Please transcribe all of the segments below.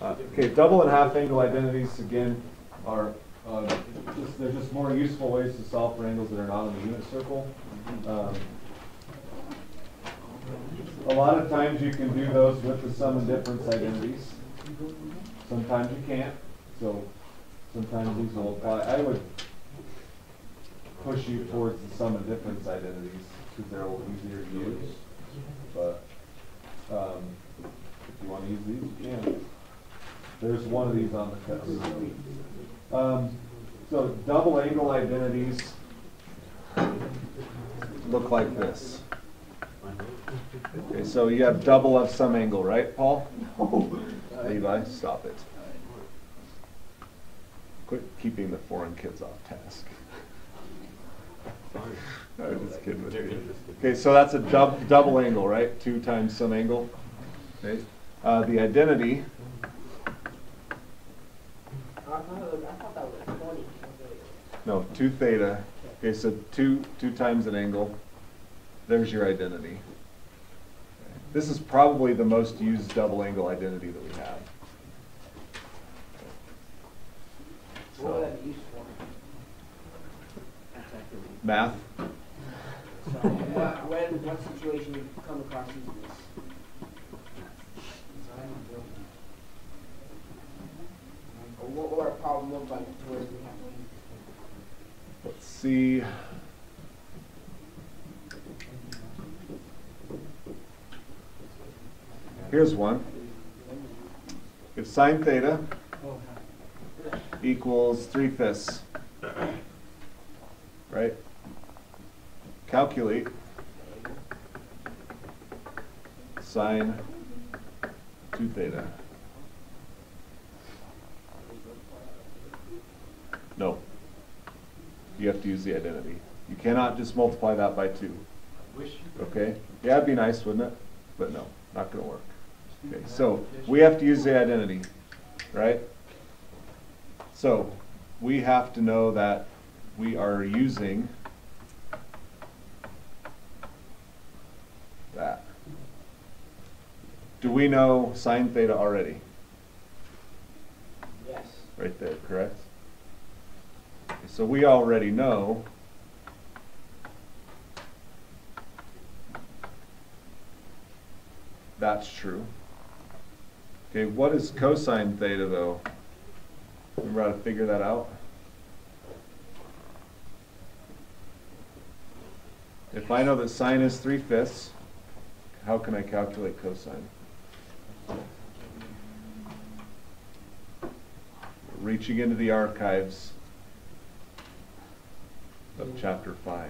Okay, double and half angle identities again are they're just more useful ways to solve for angles that are not in the unit circle. A lot of times you can do those with the sum and difference identities. Sometimes you can't. So sometimes these will apply. I would push you towards the sum and difference identities because they're a little easier to use. But if you want to use these, you can. There's one of these on the test. So double angle identities look like this. Okay, so you have double of some angle, right, Paul? Levi, stop it. Quit keeping the foreign kids off task. I'm just kidding with you. Okay, so that's a double angle, right? 2 times some angle. Okay. The identity. I thought that was 20. No, 2 theta. Okay, so 2 times an angle. There's your identity. This is probably the most used double angle identity that we have. What would that be used for? Math. So what situation you come across using this? What would our problem look like to where we have to use it? Let's see. Here's one. If sine theta equals 3/5, right? Calculate sine 2 theta. No. You have to use the identity. You cannot just multiply that by 2. Okay? Yeah, it'd be nice, wouldn't it? But no, not going to work. Okay, so we have to use the identity, right? So we have to know that we are using that. Do we know sine theta already? Yes. Right there, correct? Okay, so we already know that's true. Okay, what is cosine theta though? Remember how to figure that out? If I know that sine is 3/5, how can I calculate cosine? Reaching into the archives of chapter 5.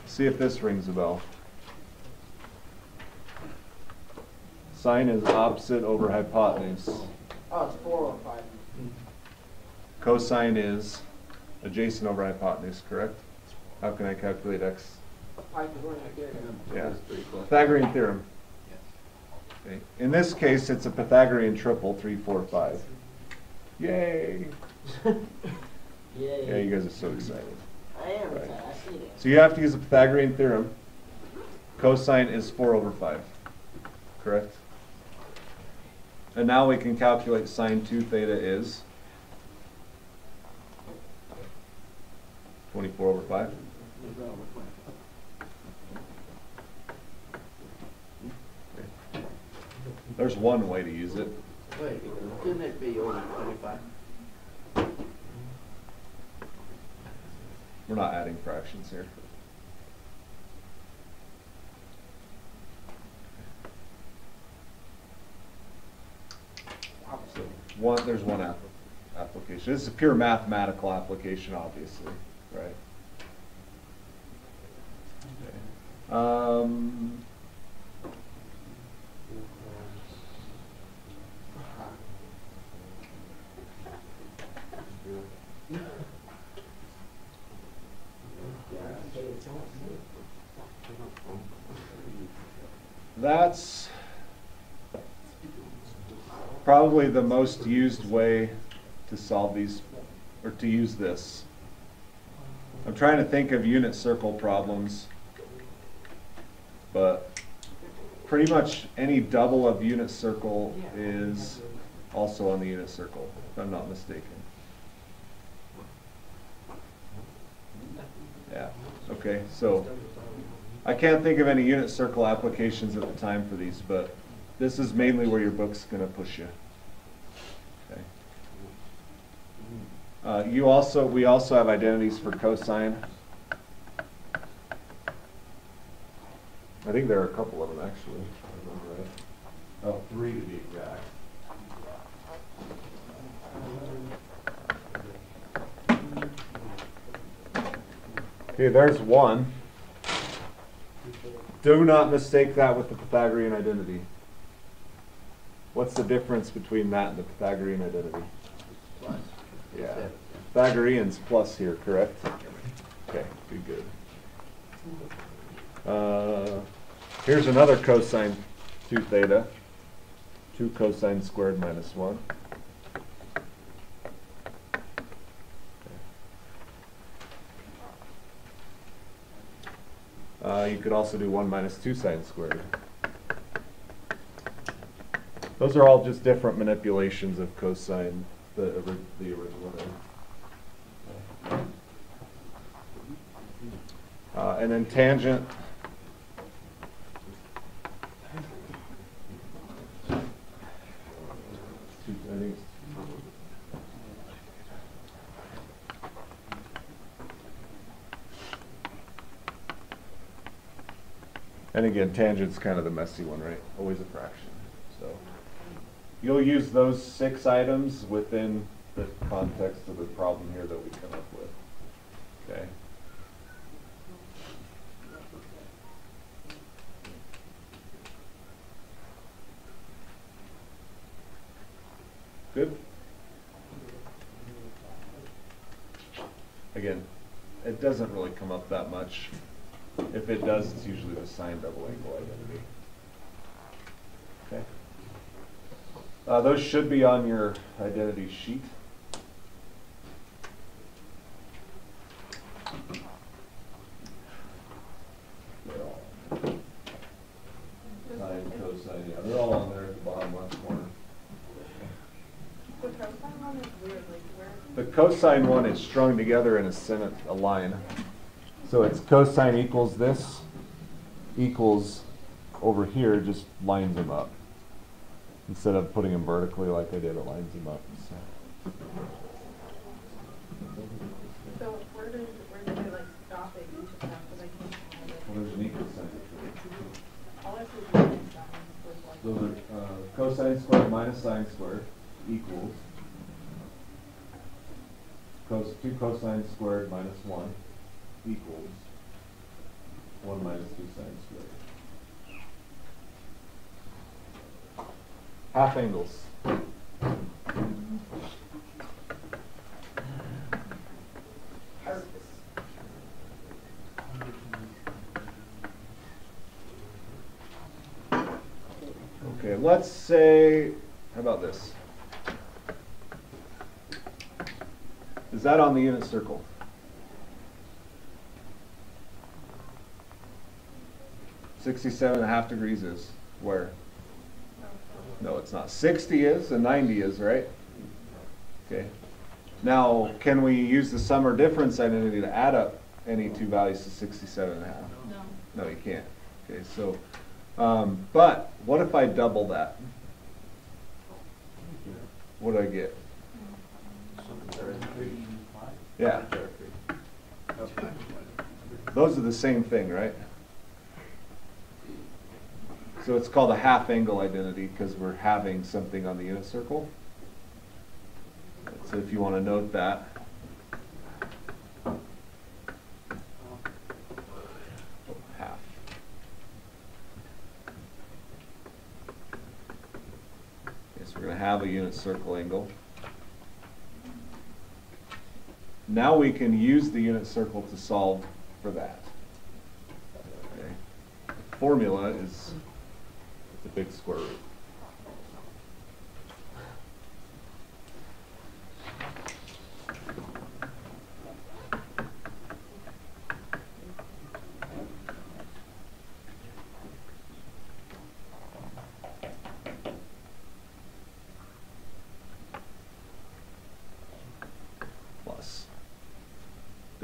See if this rings a bell. Sine is opposite over hypotenuse. Oh, it's 405. Cosine is adjacent over hypotenuse, correct? How can I calculate x? Pythagorean Theorem. Yeah, Pythagorean Theorem. Okay. In this case, it's a Pythagorean triple, 3, 4, 5. Yay! Yay. Yeah, you guys are so excited. I am Right. excited. I see it. So you have to use the Pythagorean Theorem. Cosine is 4 over 5, correct? And now we can calculate sine 2 theta is 24 over 5. Okay. There's one way to use it. Wait, couldn't it be over 25? We're not adding fractions here. So there's one application. This is a pure mathematical application, obviously, right? Okay. That's probably the most used way to solve these, or to use this. I'm trying to think of unit circle problems, but pretty much any double of unit circle is also on the unit circle, if I'm not mistaken. Yeah, okay, so I can't think of any unit circle applications at the time for these, but this is mainly where your book's going to push you. Okay. We also have identities for cosine. I think there are a couple of them actually. I remember right. Oh, 3 to be exact. Okay, there's one. Do not mistake that with the Pythagorean identity. What's the difference between that and the Pythagorean identity? Plus. Yeah. Pythagorean's plus here, correct? Okay, good. Here's another cosine 2 theta. 2 cosine squared minus 1. You could also do 1 minus 2 sine squared. Those are all just different manipulations of cosine, the original. And then tangent. And again, tangent's kind of the messy one, right? Always a fraction. So you'll use those 6 items within the context of the problem here that we come up with. Okay. Good? Again, it doesn't really come up that much. If it does, it's usually the sine double angle identity. Okay. Those should be on your identity sheet. Sine, cosine, yeah, they're all on there at the bottom left corner. The cosine one is weird, like where? The cosine one is strung together in a line. So it's cosine equals this, equals over here, just lines them up. Instead of putting them vertically like I did, it lines them up. So where did they like stop at each of them? Because I can't find it. Well, there's an equal sign between. All I see is minus signs with like. Those are cosine squared minus sine squared equals 2 cosine squared minus 1 equals 1 minus 2 sine squared. Half angles. Okay, let's say, how about this? Is that on the unit circle? (67.5 degrees) is where? No, it's not. 60 is and 90 is, right? Okay. Now, can we use the sum or difference identity to add up any 2 values to 67.5? No. No, you can't. Okay, so, but what if I double that? What do I get? Yeah. Those are the same thing, right? So it's called a half angle identity because we're having something on the unit circle. So if you want to note that. Half. Yes, we're going to have a unit circle angle. Now we can use the unit circle to solve for that. Okay. The formula is the big square root.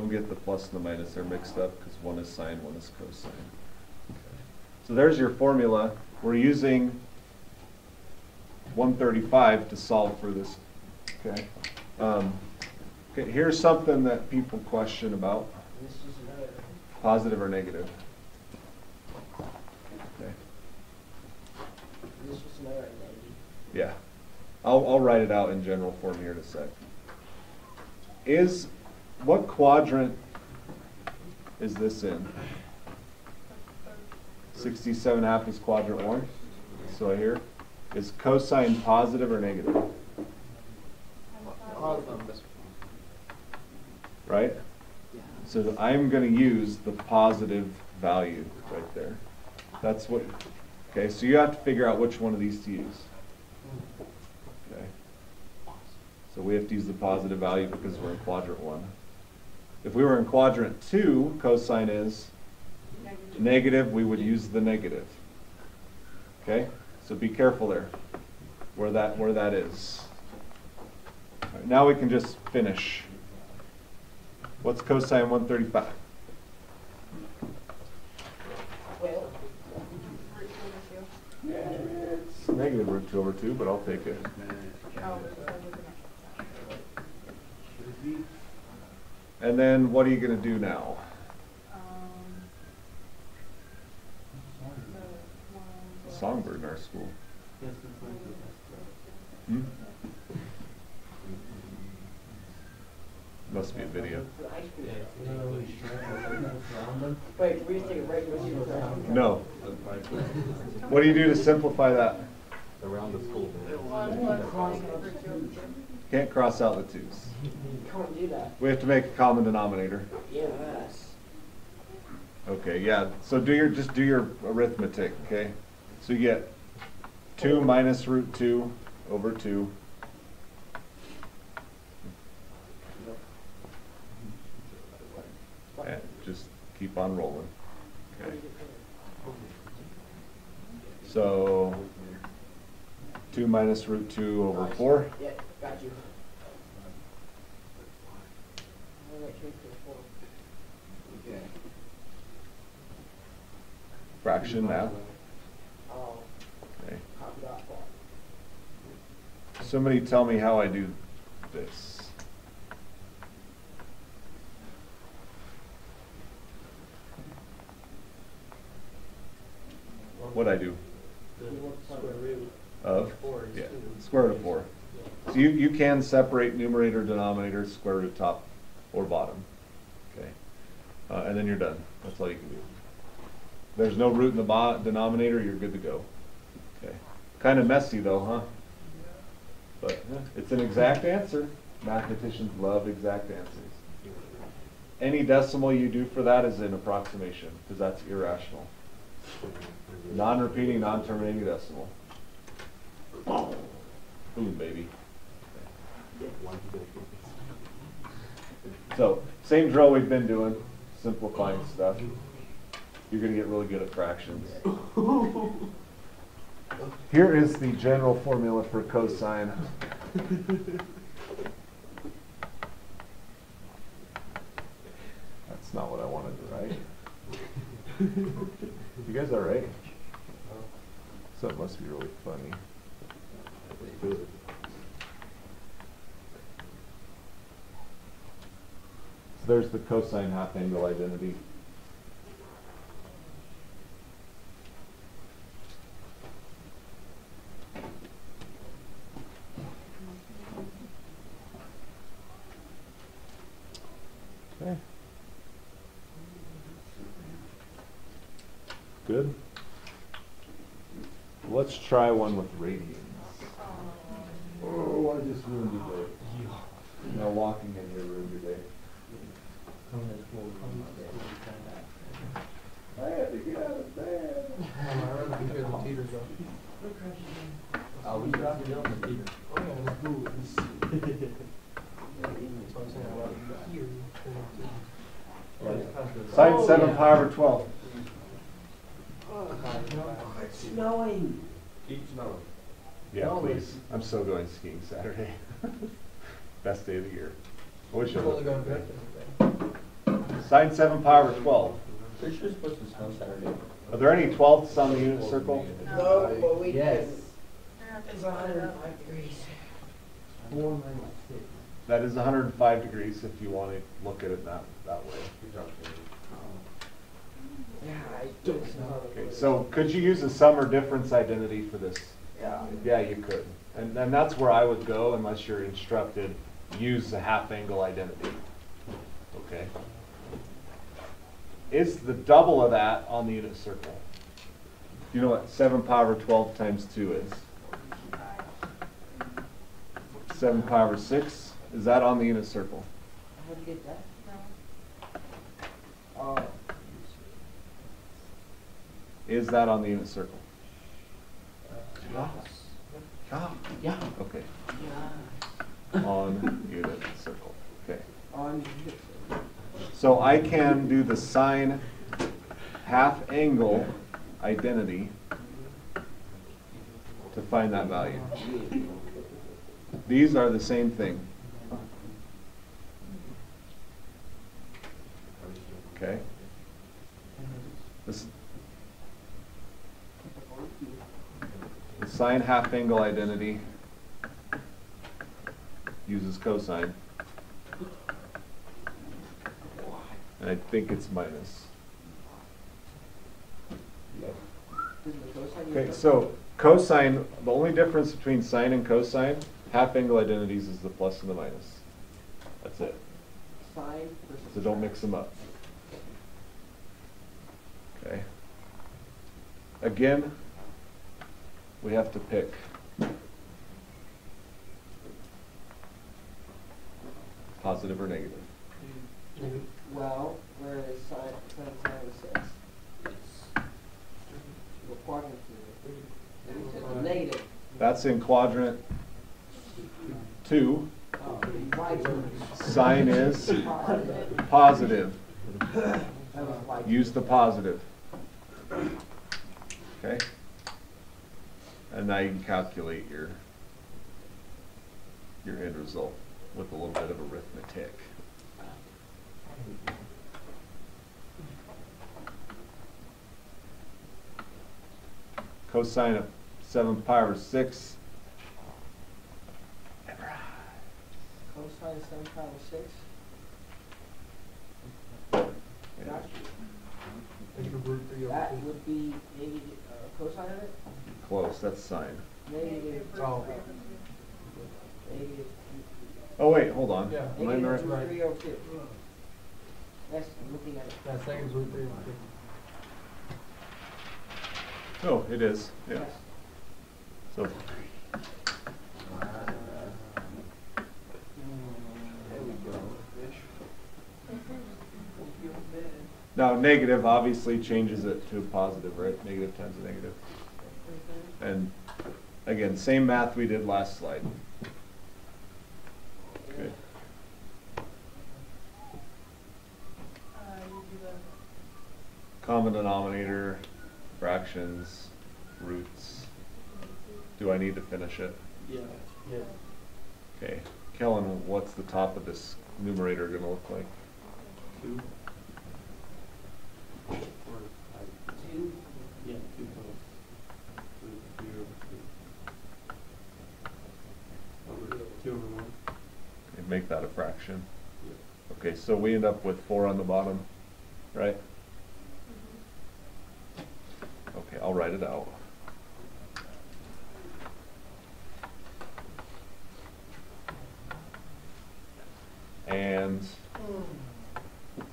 don't get the plus and the minus. They're mixed up because one is sine, one is cosine. Okay. So there's your formula. We're using 135 to solve for this. Okay. Okay. Here's something that people question about: This is another. positive or negative. Okay. This is another identity. Yeah. I'll write it out in general form here in a sec. What quadrant is this in? 67.5 is quadrant 1. So here, is cosine positive or negative? Right? So I'm going to use the positive value right there. That's what, okay, so you have to figure out which one of these to use. Okay. So we have to use the positive value because we're in quadrant 1. If we were in quadrant 2, cosine is negative, we would use the negative. Okay? So be careful there, where that is. All right, now we can just finish. What's cosine 135? Well, It's negative root 2 over 2, but I'll take it. And then what are you going to do now? Songbird in our school. Hmm? Must be a video. wait, can we just take a break? No. What do you do to simplify that? Around the school. Can't cross out the 2's. Can't do that. We have to make a common denominator. Yes. Okay, yeah. So just do your arithmetic, okay? So you get 2 minus root 2 over 2. And just keep on rolling. Okay. So 2 minus root 2 over 4. Yeah, got you. Okay. Fraction now. Oh, Okay. copy that part. Somebody tell me how I do this. What I do? Of? Yeah, square root of 4. So you can separate numerator, denominator, square root top or bottom. Okay. And then you're done. That's all you can do. If there's no root in the denominator, you're good to go. Okay. Kind of messy though, huh? But it's an exact answer. Mathematicians love exact answers. Any decimal you do for that is an approximation, because that's irrational. Non-repeating, non-terminating decimal. Boom, baby. So, same drill we've been doing, simplifying stuff. You're going to get really good at fractions. Here is the general formula for cosine. That's not what I wanted to write. You guys all right? Something must be really funny. So there's the cosine half angle identity. Okay. Good. Let's try one with radians. Oh, I just ruined your day. No walking in your room today. I had to get out of bed. Oh, we dropped it on the theater. Sine 7 pi over 12. It's snowing. Keep snowing. Yeah, please. I'm still going skiing Saturday. Best day of the year. I wish I would. Sine 7 pi over 12. Pretty sure it's supposed to snow Saturday. Are there any 12ths on the unit circle? No, but we Yes. It's 105 degrees. 496. That is 105 degrees if you want to look at it that way. Yeah, I don't know. Okay, so could you use a sum or difference identity for this? Yeah. Yeah, you could. And that's where I would go unless you're instructed, use the half angle identity. Okay. Is the double of that on the unit circle? You know what 7 pi over 12 times 2 is? 7 pi over 6. Is that on the unit circle? How'd you get that? No. Oh. Is that on the unit circle? Yeah. Okay. Yeah. On unit circle. Okay. On. So I can do the sine half angle identity to find that value. These are the same thing. Okay? This, the sine half angle identity uses cosine. And I think it's minus. Okay, so cosine, the only difference between sine and cosine, half angle identities is the plus and the minus. That's it. Sine versus. So don't mix them up. Okay. Again, we have to pick. Positive or negative. Well, where is sine of 6? What quadrant is it? It's negative. That's in quadrant 2. Right. Sine is Positive. positive. That was like. Use the positive. Okay? And now you can calculate your end result with a little bit of arithmetic. Cosine of 7 pi over 6. Cosine of 7 pi over 6. Yeah. That would be negative, cosine of it? Close, that's sine. Negative. Oh. Negative. Oh wait, hold on. Yeah. Am I in the Negative right? 3 over 2. That's looking at it. Yeah, second's root 3. Oh, it is, yeah. Yes. So, now negative obviously changes it to a positive, right? Negative times a negative. And again, same math we did last slide. Okay. You do the Common denominator, fractions, roots. Do I need to finish it? Yeah. Yeah. Okay. Kellen, what's the top of this numerator going to look like? 2. 2. Yeah, 2 plus root 3 over 2. Over 2 over 1. Okay, make that a fraction. Okay, so we end up with 4 on the bottom, right? Okay, I'll write it out. And there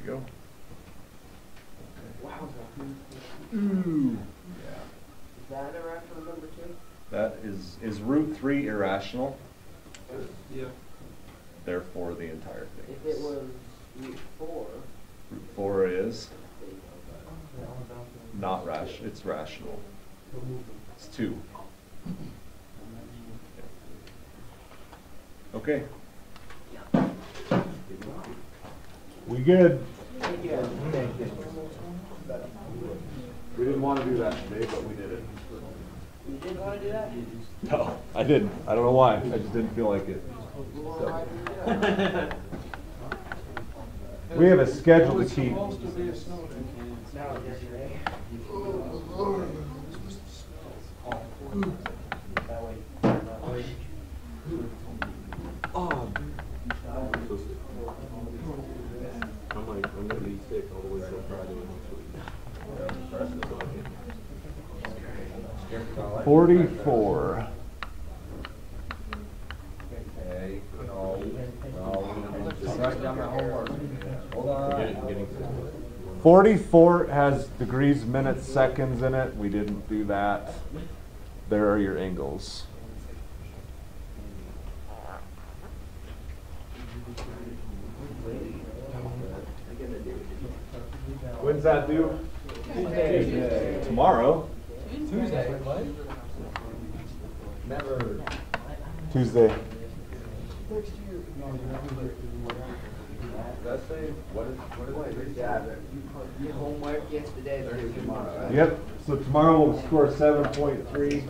you go. Wow. Ooh. Yeah. Is that a rational number 2? That is root 3 irrational? Yeah. Therefore, the entire thing. If it was root 4. Root 4 is not rational. It's rational. It's 2. Okay. We good? Thank you. We didn't want to do that today, but we did it. You didn't want to do that? No, I didn't. I don't know why. I just didn't feel like it. Well, why did you do that? We have a schedule to keep. Supposed to be a snow day. No, yesterday. I'm gonna be sick all the way till Friday next week. 44. Okay, no, just write down my homework. Hold on. 44 has degrees, minutes, seconds in it. We didn't do that. There are your angles. When's that due? Tuesday. Tomorrow. Tuesday, what? Never. Tuesday. Does that say, what is Yeah, your homework yesterday, but tomorrow, right? Yep. So tomorrow we'll score 7.3.